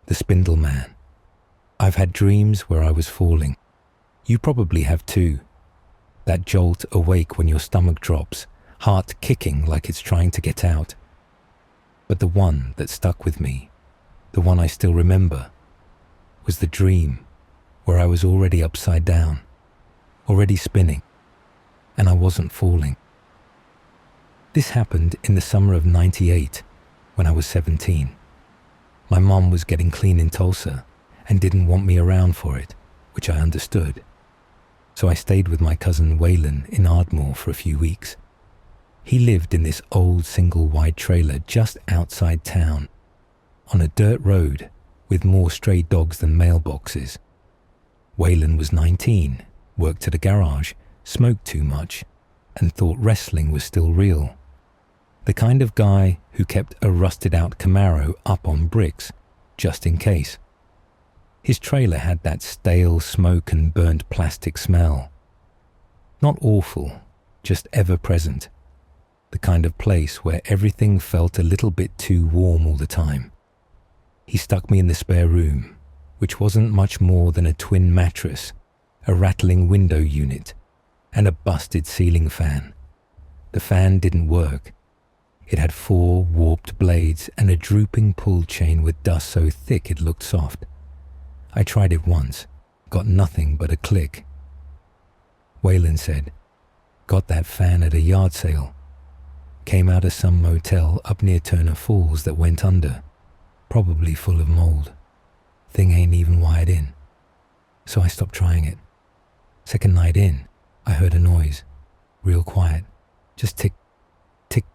the spindle man. I've had dreams where I was falling. You probably have too. That jolt awake when your stomach drops, heart kicking like it's trying to get out. But the one that stuck with me, the one I still remember, was the dream where I was already upside down, already spinning, and I wasn't falling. This happened in the summer of '98, when I was 17. My mom was getting clean in Tulsa and didn't want me around for it, which I understood. So I stayed with my cousin Waylon in Ardmore for a few weeks. He lived in this old single-wide trailer just outside town, on a dirt road with more stray dogs than mailboxes. Waylon was 19, worked at a garage, smoked too much, and thought wrestling was still real. The kind of guy who kept a rusted-out Camaro up on bricks, just in case. His trailer had that stale smoke and burnt plastic smell. Not awful, just ever-present. The kind of place where everything felt a little bit too warm all the time. He stuck me in the spare room, which wasn't much more than a twin mattress, a rattling window unit, and a busted ceiling fan. The fan didn't work. It had 4 warped blades and a drooping pull chain with dust so thick it looked soft. I tried it once, got nothing but a click. Waylon said, "Got that fan at a yard sale. Came out of some motel up near Turner Falls that went under, probably full of mold. Thing ain't even wired in." So I stopped trying it. Second night in, I heard a noise, real quiet, just tick, tick,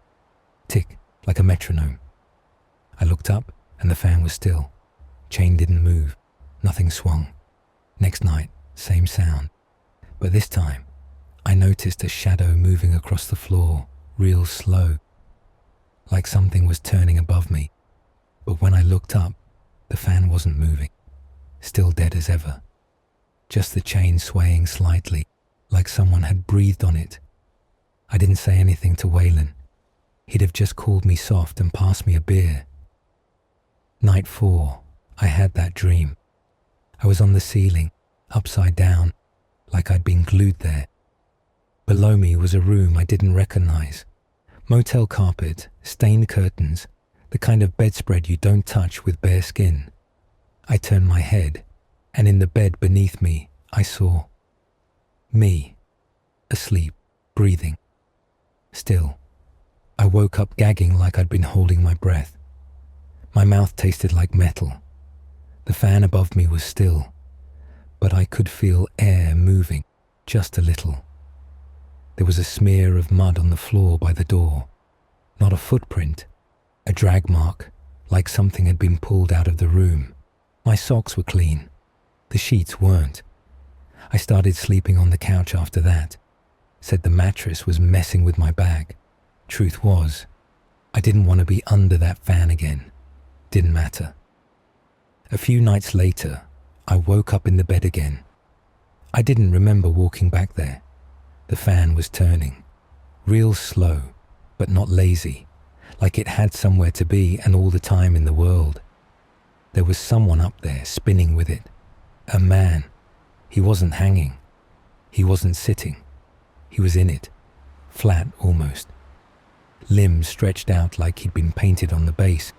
tick, like a metronome. I looked up and the fan was still. Chain didn't move, nothing swung. Next night, same sound, but this time I noticed a shadow moving across the floor, real slow, like something was turning above me. But when I looked up, the fan wasn't moving, still dead as ever. Just the chain swaying slightly, like someone had breathed on it. I didn't say anything to Waylon. He'd have just called me soft and passed me a beer. Night 4, I had that dream. I was on the ceiling, upside down, like I'd been glued there. Below me was a room I didn't recognize. Motel carpet, stained curtains, the kind of bedspread you don't touch with bare skin. I turned my head, and in the bed beneath me, I saw me, asleep, breathing. Still, I woke up gagging like I'd been holding my breath. My mouth tasted like metal. The fan above me was still, but I could feel air moving, just a little. There was a smear of mud on the floor by the door. Not a footprint, a drag mark, like something had been pulled out of the room. My socks were clean. The sheets weren't. I started sleeping on the couch after that. Said the mattress was messing with my back. Truth was, I didn't want to be under that fan again. Didn't matter. A few nights later, I woke up in the bed again. I didn't remember walking back there. The fan was turning, real slow, but not lazy, like it had somewhere to be and all the time in the world. There was someone up there spinning with it. A man. He wasn't hanging. He wasn't sitting. He was in it, flat almost. Limbs stretched out like he'd been painted on the base,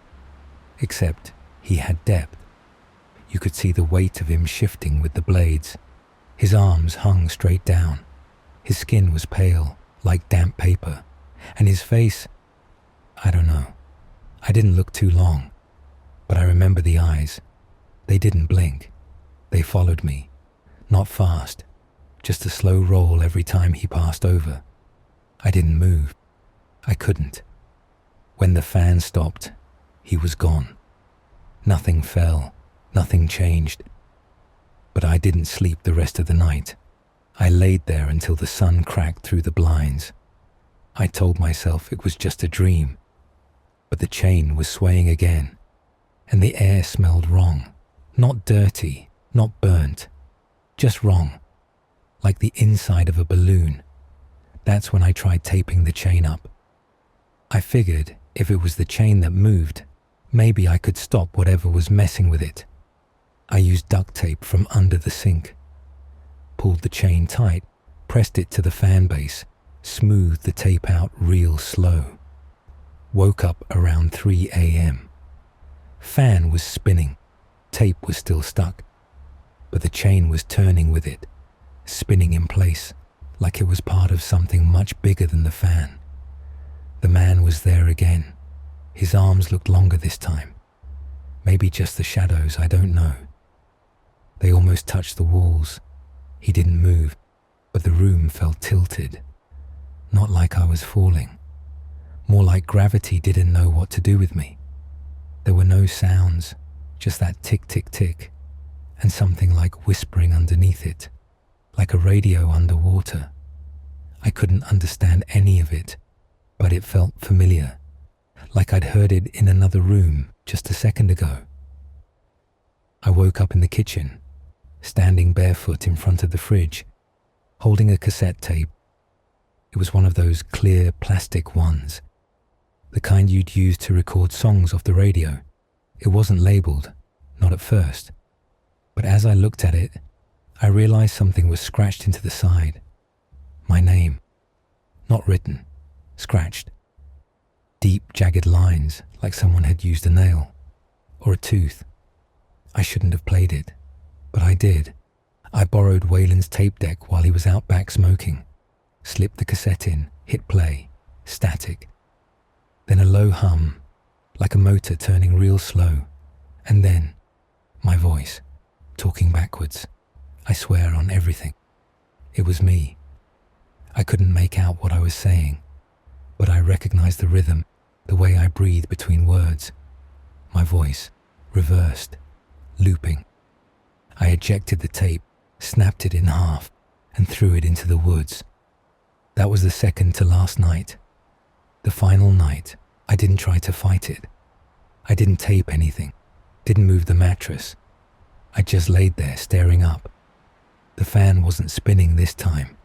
except he had depth. You could see the weight of him shifting with the blades. His arms hung straight down. His skin was pale, like damp paper, and his face, I don't know. I didn't look too long, but I remember the eyes. They didn't blink. They followed me, not fast, just a slow roll every time he passed over. I didn't move. I couldn't. When the fan stopped, he was gone. Nothing fell, nothing changed. But I didn't sleep the rest of the night. I laid there until the sun cracked through the blinds. I told myself it was just a dream, but the chain was swaying again, and the air smelled wrong. Not dirty, not burnt, just wrong, like the inside of a balloon. That's when I tried taping the chain up. I figured if it was the chain that moved, Maybe I could stop whatever was messing with it. I used duct tape from under the sink, pulled the chain tight, pressed it to the fan base, smoothed the tape out real slow. Woke up around 3 a.m. Fan was spinning, tape was still stuck, but the chain was turning with it, spinning in place like it was part of something much bigger than the fan. The man was there again. His arms looked longer this time. Maybe just the shadows, I don't know. They almost touched the walls. He didn't move, but the room felt tilted. Not like I was falling. More like gravity didn't know what to do with me. There were no sounds, just that tick, tick, tick, and something like whispering underneath it, like a radio underwater. I couldn't understand any of it, but it felt familiar, like I'd heard it in another room just a second ago. I woke up in the kitchen, standing barefoot in front of the fridge, holding a cassette tape. It was one of those clear plastic ones, the kind you'd use to record songs off the radio. It wasn't labeled, not at first, but as I looked at it, I realized something was scratched into the side. My name. Not written, scratched. Deep, jagged lines, like someone had used a nail, or a tooth. I shouldn't have played it, but I did. I borrowed Waylon's tape deck while he was out back smoking, slipped the cassette in, hit play, static. Then a low hum, like a motor turning real slow, and then my voice, talking backwards. I swear on everything. It was me. I couldn't make out what I was saying, but I recognized the rhythm, the way I breathed between words. My voice, reversed, looping. I ejected the tape, snapped it in half, and threw it into the woods. That was the second to last night. The final night, I didn't try to fight it. I didn't tape anything, didn't move the mattress. I just laid there staring up. The fan wasn't spinning this time.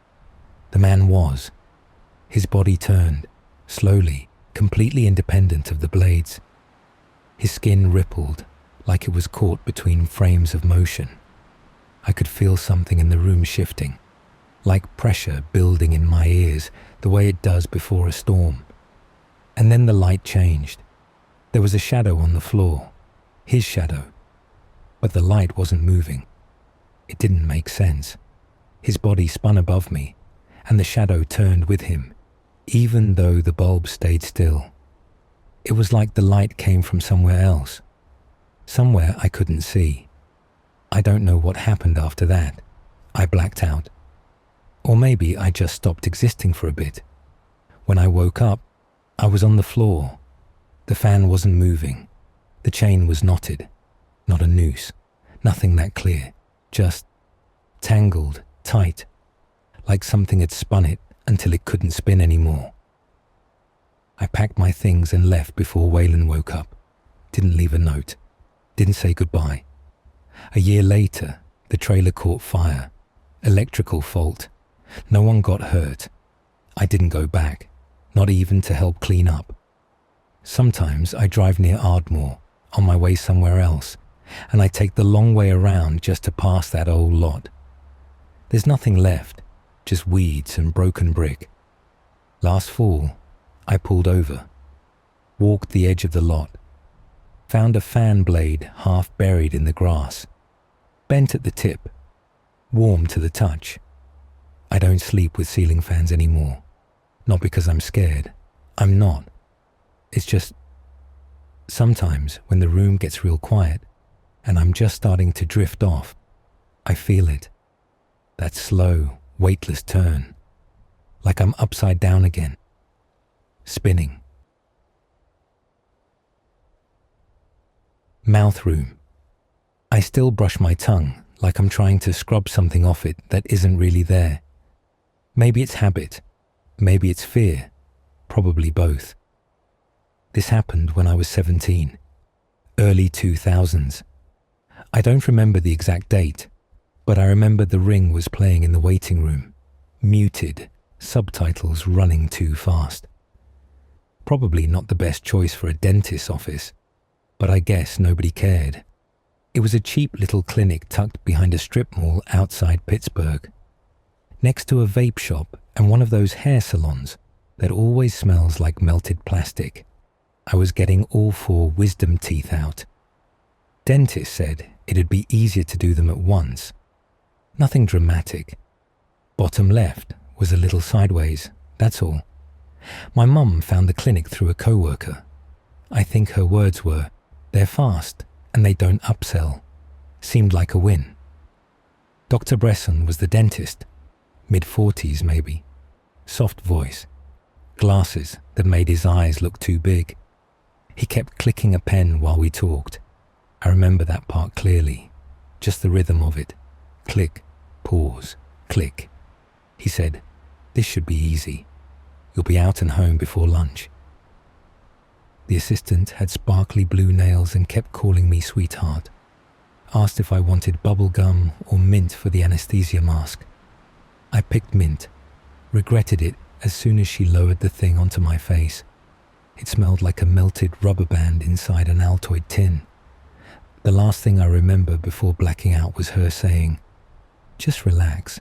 The man was. His body turned, slowly, completely independent of the blades. His skin rippled, like it was caught between frames of motion. I could feel something in the room shifting, like pressure building in my ears, the way it does before a storm. And then the light changed. There was a shadow on the floor, his shadow, but the light wasn't moving. It didn't make sense. His body spun above me, and the shadow turned with him, even though the bulb stayed still. It was like the light came from somewhere else, somewhere I couldn't see. I don't know what happened after that. I blacked out. Or maybe I just stopped existing for a bit. When I woke up, I was on the floor. The fan wasn't moving. The chain was knotted, not a noose, nothing that clear, just tangled, tight, like something had spun it until it couldn't spin anymore. I packed my things and left before Waylon woke up. Didn't leave a note. Didn't say goodbye. A year later, the trailer caught fire. Electrical fault. No one got hurt. I didn't go back, not even to help clean up. Sometimes I drive near Ardmore, on my way somewhere else, and I take the long way around just to pass that old lot. There's nothing left, just weeds and broken brick. Last fall, I pulled over, walked the edge of the lot, found a fan blade half buried in the grass, bent at the tip, warm to the touch. I don't sleep with ceiling fans anymore, not because I'm scared. I'm not. It's just, sometimes when the room gets real quiet and I'm just starting to drift off, I feel it. That slow, weightless turn, like I'm upside down again, spinning. Mouth room. I still brush my tongue like I'm trying to scrub something off it that isn't really there. Maybe it's habit, maybe it's fear, probably both. This happened when I was 17, early 2000s. I don't remember the exact date, but I remember the Ring was playing in the waiting room, muted, subtitles running too fast. Probably not the best choice for a dentist's office. but I guess nobody cared. It was a cheap little clinic tucked behind a strip mall outside Pittsburgh, next to a vape shop and one of those hair salons that always smells like melted plastic. I was getting all 4 wisdom teeth out. Dentist said it'd be easier to do them at once. Nothing dramatic. Bottom left was a little sideways, that's all. My mum found the clinic through a coworker. I think her words were, "They're fast and they don't upsell." Seemed like a win. Dr. Bresson was the dentist, mid-40s maybe, soft voice, glasses that made his eyes look too big. He kept clicking a pen while we talked. I remember that part clearly, just the rhythm of it. Click, pause, click. He said, "This should be easy. You'll be out and home before lunch." The assistant had sparkly blue nails and kept calling me sweetheart. Asked if I wanted bubble gum or mint for the anesthesia mask. I picked mint, regretted it as soon as she lowered the thing onto my face. It smelled like a melted rubber band inside an Altoid tin. The last thing I remember before blacking out was her saying, "Just relax.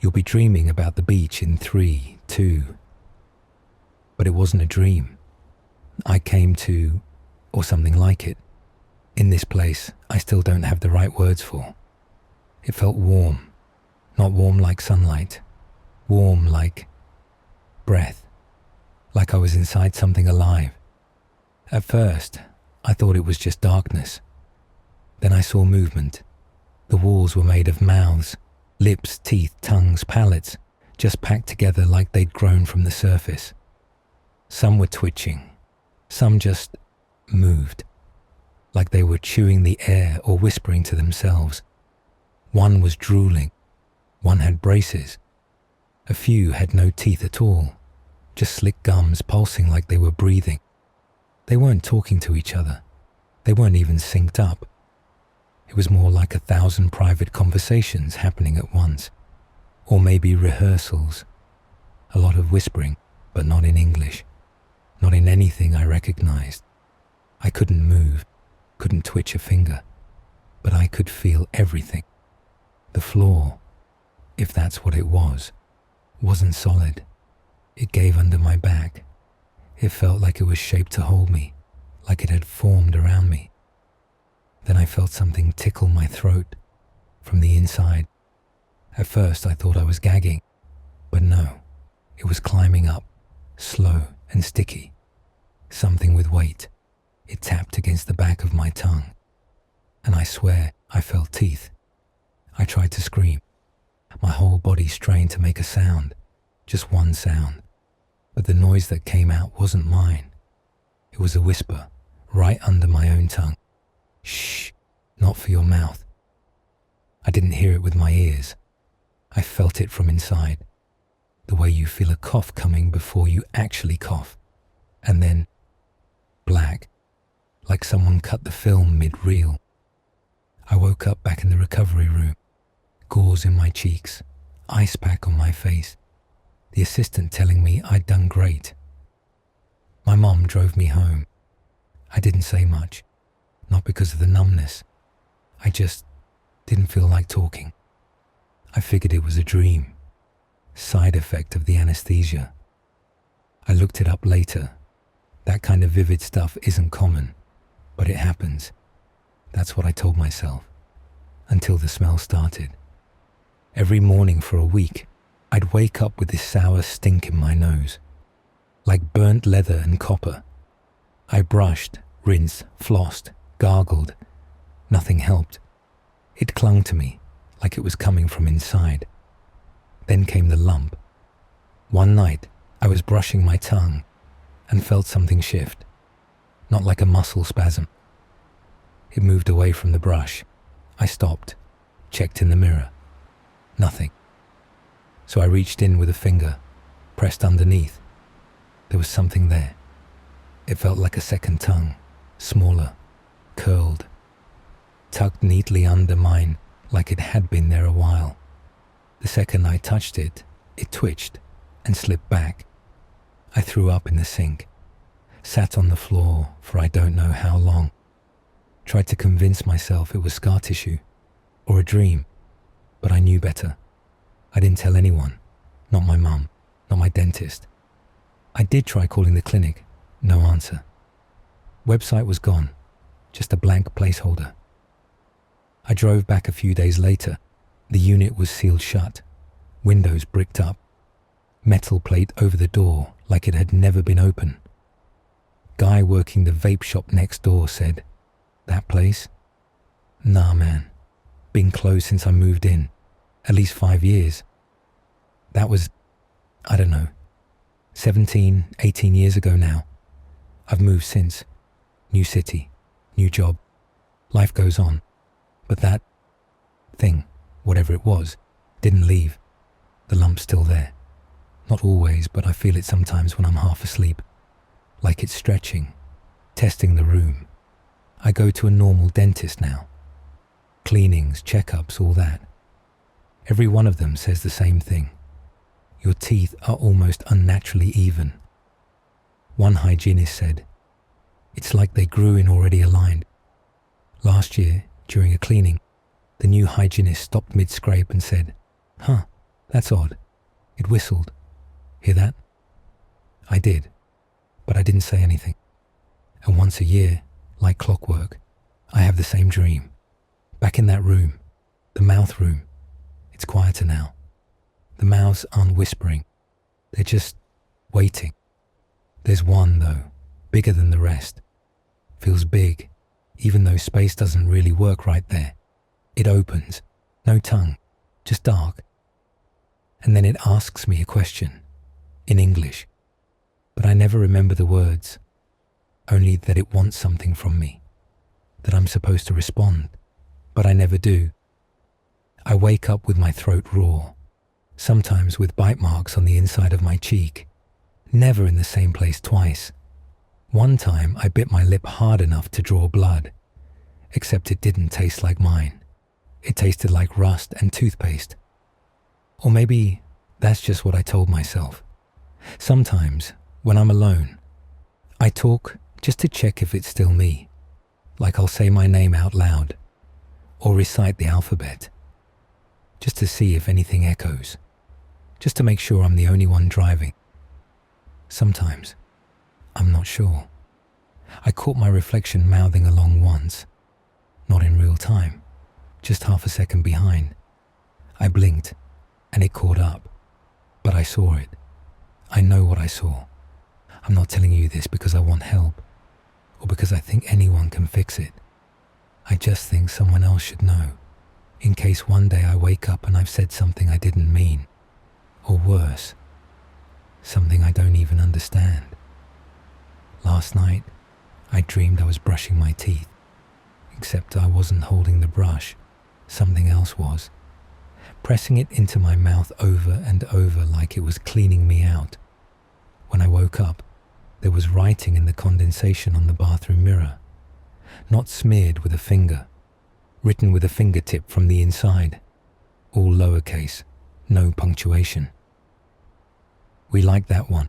You'll be dreaming about the beach in 3, 2. But it wasn't a dream. I came to, or something like it, in this place I still don't have the right words for. It felt warm, not warm like sunlight, warm like breath, like I was inside something alive. At first, I thought it was just darkness. Then I saw movement. The walls were made of mouths, lips, teeth, tongues, palates, just packed together like they'd grown from the surface. Some were twitching, some just moved, like they were chewing the air or whispering to themselves. One was drooling, one had braces. A few had no teeth at all, just slick gums pulsing like they were breathing. They weren't talking to each other. They weren't even synced up. It was more like 1,000 private conversations happening at once, or maybe rehearsals. A lot of whispering, but not in English, not in anything I recognized. I couldn't move, couldn't twitch a finger, but I could feel everything. The floor, if that's what it was, wasn't solid. It gave under my back. It felt like it was shaped to hold me, like it had formed around me. Then I felt something tickle my throat from the inside. At first I thought I was gagging, but no, it was climbing up, slow and sticky. Something with weight. It tapped against the back of my tongue, and I swear I felt teeth. I tried to scream. My whole body strained to make a sound, just one sound, but the noise that came out wasn't mine. It was a whisper right under my own tongue. "Shh, not for your mouth." I didn't hear it with my ears. I felt it from inside, the way you feel a cough coming before you actually cough, and then black, like someone cut the film mid-reel. I woke up back in the recovery room, gauze in my cheeks, ice pack on my face, the assistant telling me I'd done great. My mom drove me home. I didn't say much, not because of the numbness. I just didn't feel like talking. I figured it was a dream, side effect of the anesthesia. I looked it up later. That kind of vivid stuff isn't common, but it happens. That's what I told myself, until the smell started. Every morning for a week, I'd wake up with this sour stink in my nose, like burnt leather and copper. I brushed, rinsed, flossed, gargled. Nothing helped. It clung to me, like it was coming from inside. Then came the lump. One night, I was brushing my tongue and felt something shift, not like a muscle spasm. It moved away from the brush. I stopped, checked in the mirror. Nothing. So I reached in with a finger, pressed underneath. There was something there. It felt like a second tongue, smaller, curled, tucked neatly under mine like it had been there a while. The second I touched it, it twitched and slipped back. I threw up in the sink. Sat on the floor for I don't know how long. Tried to convince myself it was scar tissue or a dream, but I knew better. I didn't tell anyone, not my mum, not my dentist. I did try calling the clinic, no answer. Website was gone, just a blank placeholder. I drove back a few days later. The unit was sealed shut, windows bricked up, metal plate over the door like it had never been open. Guy working the vape shop next door said, "That place? Nah, man. Been closed since I moved in. At least 5 years. That was, I don't know, 17, 18 years ago now. I've moved since. New city, new job. Life goes on. But that thing, whatever it was, didn't leave. The lump's still there. Not always, but I feel it sometimes when I'm half asleep. Like it's stretching, testing the room. I go to a normal dentist now. Cleanings, checkups, all that. Every one of them says the same thing. Your teeth are almost unnaturally even. One hygienist said, "It's like they grew in already aligned." Last year, during a cleaning, the new hygienist stopped mid-scrape and said, "Huh, that's odd." It whistled. Hear that? I did, but I didn't say anything. And once a year, like clockwork, I have the same dream. Back in that room, the mouth room. It's quieter now. The mouths aren't whispering. They're just waiting. There's one, though, bigger than the rest. Feels big, even though space doesn't really work right there. It opens, no tongue, just dark. And then it asks me a question, in English. But I never remember the words, only that it wants something from me, that I'm supposed to respond, but I never do. I wake up with my throat raw, sometimes with bite marks on the inside of my cheek, never in the same place twice. One time I bit my lip hard enough to draw blood, except it didn't taste like mine. It tasted like rust and toothpaste. Or maybe that's just what I told myself. Sometimes, when I'm alone, I talk just to check if it's still me, like I'll say my name out loud, or recite the alphabet, just to see if anything echoes, just to make sure I'm the only one driving. Sometimes, I'm not sure. I caught my reflection mouthing along once, not in real time, just half a second behind. I blinked, and it caught up, but I saw it. I know what I saw. I'm not telling you this because I want help, or because I think anyone can fix it. I just think someone else should know, in case one day I wake up and I've said something I didn't mean, or worse, something I don't even understand. Last night, I dreamed I was brushing my teeth, except I wasn't holding the brush, something else was, pressing it into my mouth over and over like it was cleaning me out. When I woke up, there was writing in the condensation on the bathroom mirror, not smeared with a finger, written with a fingertip from the inside, all lowercase, no punctuation. We like that one.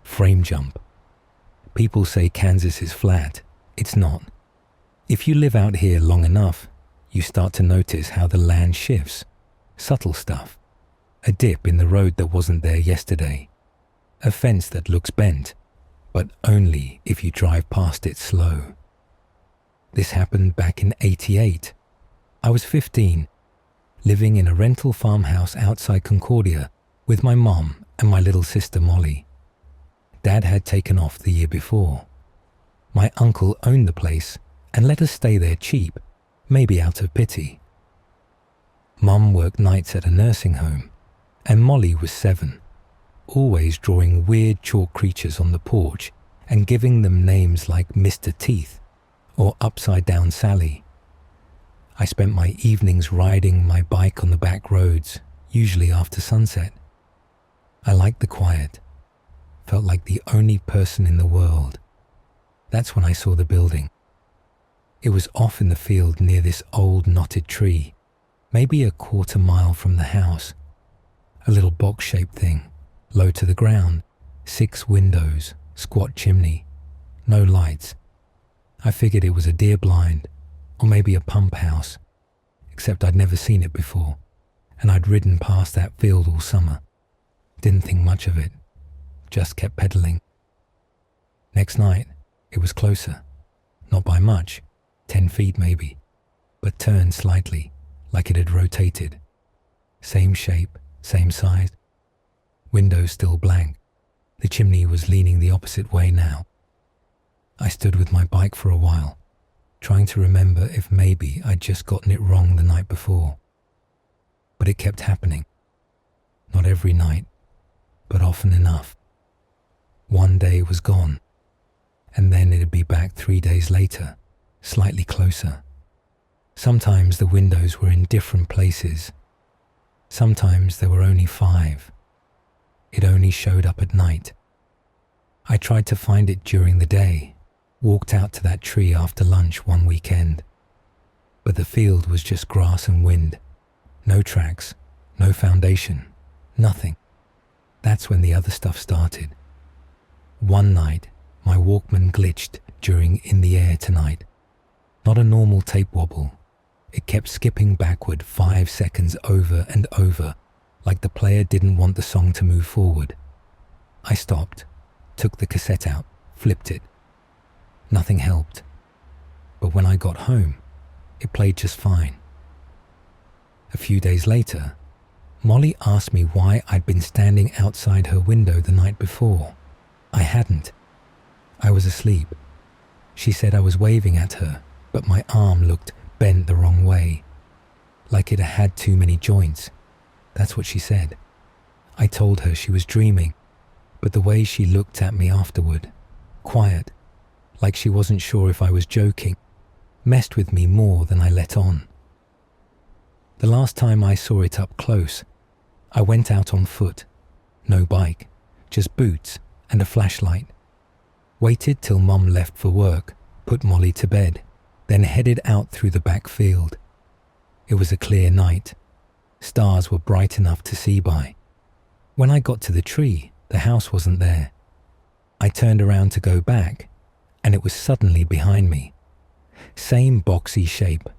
Frame jump. People say Kansas is flat. It's not. If you live out here long enough, you start to notice how the land shifts. Subtle stuff. A dip in the road that wasn't there yesterday. A fence that looks bent, but only if you drive past it slow. This happened back in '88. I was 15, living in a rental farmhouse outside Concordia with my mom and my little sister Molly. Dad had taken off the year before. My uncle owned the place and let us stay there cheap, maybe out of pity. Mum worked nights at a nursing home, and Molly was 7, always drawing weird chalk creatures on the porch and giving them names like Mr. Teeth or Upside Down Sally. I spent my evenings riding my bike on the back roads, usually after sunset. I liked the quiet, felt like the only person in the world. That's when I saw the building. It was off in the field near this old knotted tree, maybe a quarter mile from the house. A little box-shaped thing, low to the ground, 6 windows, squat chimney, no lights. I figured it was a deer blind, or maybe a pump house, except I'd never seen it before, and I'd ridden past that field all summer. Didn't think much of it, just kept pedaling. Next night, it was closer, not by much, 10 feet maybe, but turned slightly, like it had rotated. Same shape, same size. Windows still blank. The chimney was leaning the opposite way now. I stood with my bike for a while, trying to remember if maybe I'd just gotten it wrong the night before. But it kept happening. Not every night, but often enough. One day it was gone, and then it'd be back 3 days later, slightly closer. Sometimes the windows were in different places. Sometimes there were only 5. It only showed up at night. I tried to find it during the day, walked out to that tree after lunch one weekend. But the field was just grass and wind. No tracks, no foundation, nothing. That's when the other stuff started. One night, my Walkman glitched during In the Air Tonight. Not a normal tape wobble. It kept skipping backward 5 seconds over and over, like the player didn't want the song to move forward. I stopped, took the cassette out, flipped it. Nothing helped. But when I got home, it played just fine. A few days later, Molly asked me why I'd been standing outside her window the night before. I hadn't. I was asleep. She said I was waving at her, but my arm looked bent the wrong way, like it had too many joints. That's what she said. I told her she was dreaming, but the way she looked at me afterward, quiet, like she wasn't sure if I was joking, messed with me more than I let on. The last time I saw it up close, I went out on foot, no bike, just boots and a flashlight. Waited till Mum left for work, put Molly to bed, then headed out through the back field. It was a clear night. Stars were bright enough to see by. When I got to the tree, the house wasn't there. I turned around to go back, and it was suddenly behind me. Same boxy shape.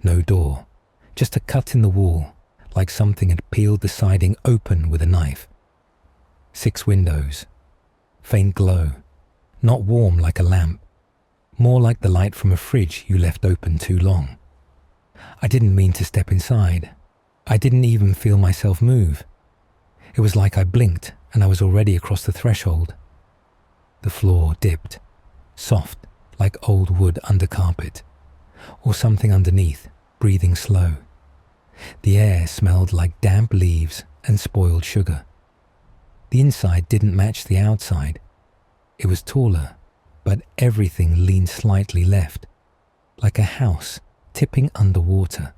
No door, just a cut in the wall, like something had peeled the siding open with a knife. 6 windows. Faint glow. Not warm like a lamp. More like the light from a fridge you left open too long. I didn't mean to step inside. I didn't even feel myself move. It was like I blinked and I was already across the threshold. The floor dipped, soft like old wood under carpet, or something underneath, breathing slow. The air smelled like damp leaves and spoiled sugar. The inside didn't match the outside. It was taller, but everything leaned slightly left, like a house tipping underwater.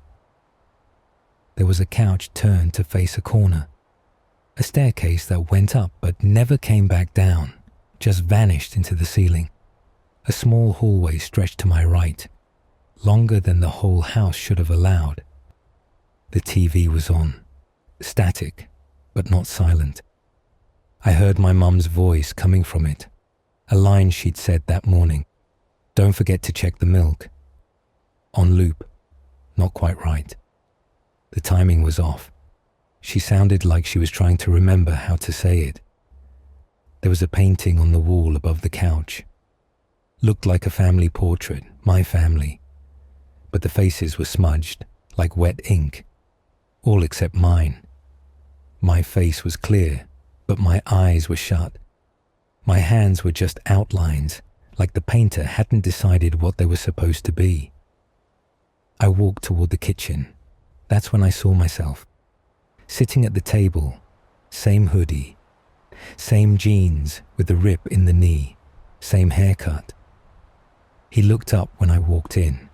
There was a couch turned to face a corner, a staircase that went up but never came back down, just vanished into the ceiling. A small hallway stretched to my right, longer than the whole house should have allowed. The TV was on, static, but not silent. I heard my mum's voice coming from it, a line she'd said that morning. Don't forget to check the milk. On loop, not quite right. The timing was off. She sounded like she was trying to remember how to say it. There was a painting on the wall above the couch. Looked like a family portrait, my family. But the faces were smudged, like wet ink. All except mine. My face was clear, but my eyes were shut. My hands were just outlines, like the painter hadn't decided what they were supposed to be. I walked toward the kitchen. That's when I saw myself. Sitting at the table, same hoodie, same jeans with the rip in the knee, same haircut. He looked up when I walked in,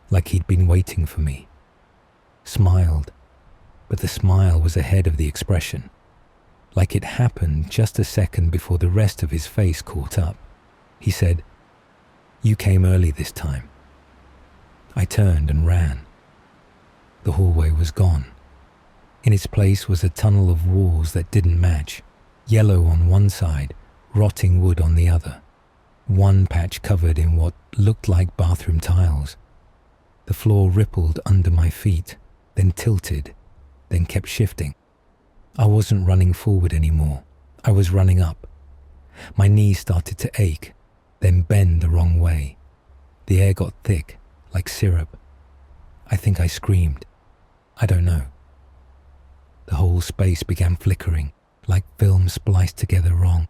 like he'd been waiting for me. Smiled, but the smile was ahead of the expression, like it happened just a second before the rest of his face caught up. He said, "You came early this time." I turned and ran. The hallway was gone. In its place was a tunnel of walls that didn't match, Yellow on one side, rotting wood on the other. One patch covered in what looked like bathroom tiles. The floor rippled under my feet, then tilted, then kept shifting. I wasn't running forward anymore. I was running up. My knees started to ache, then bend the wrong way. The air got thick, like syrup. I think I screamed. I don't know. The whole space began flickering, like film spliced together wrong.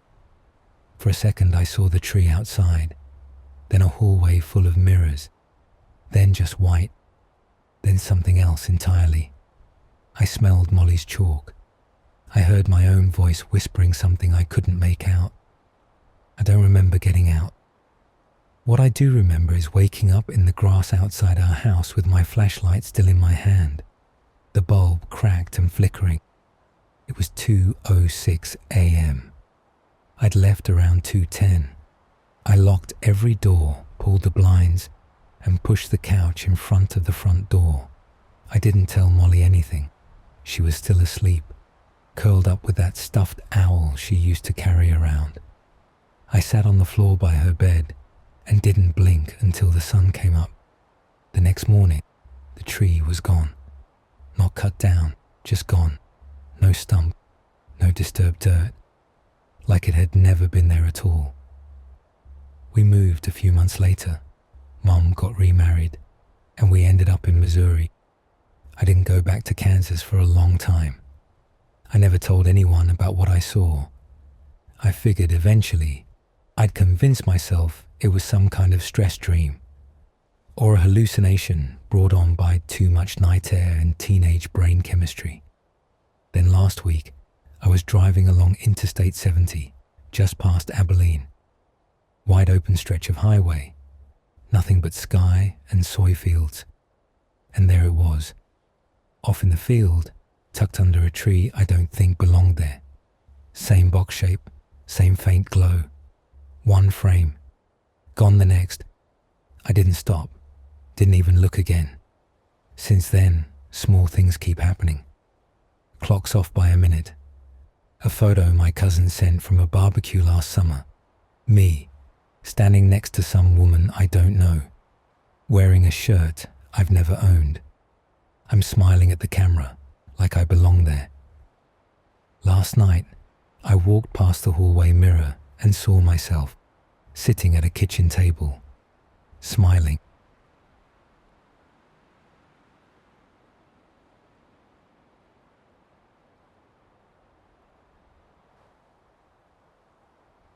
For a second I saw the tree outside, then a hallway full of mirrors, then just white, then something else entirely. I smelled Molly's chalk. I heard my own voice whispering something I couldn't make out. I don't remember getting out. What I do remember is waking up in the grass outside our house with my flashlight still in my hand, the bulb cracked and flickering. It was 2:06 a.m. I'd left around 2:10. I locked every door, pulled the blinds, and pushed the couch in front of the front door. I didn't tell Molly anything. She was still asleep, curled up with that stuffed owl she used to carry around. I sat on the floor by her bed and didn't blink until the sun came up. The next morning, the tree was gone. Not cut down, just gone. No stump, no disturbed dirt, like it had never been there at all. We moved a few months later. Mom got remarried, and we ended up in Missouri. I didn't go back to Kansas for a long time. I never told anyone about what I saw. I figured eventually I'd convince myself it was some kind of stress dream, or a hallucination brought on by too much night air and teenage brain chemistry. Then last week, I was driving along Interstate 70, just past Abilene. Wide open stretch of highway, nothing but sky and soy fields. And there it was, off in the field, tucked under a tree I don't think belonged there. Same box shape, same faint glow. One frame. Gone the next. I didn't stop, didn't even look again. Since then, small things keep happening. Clock's off by a minute. A photo my cousin sent from a barbecue last summer. Me, standing next to some woman I don't know, wearing a shirt I've never owned. I'm smiling at the camera, like I belong there. Last night, I walked past the hallway mirror and saw myself, sitting at a kitchen table, smiling.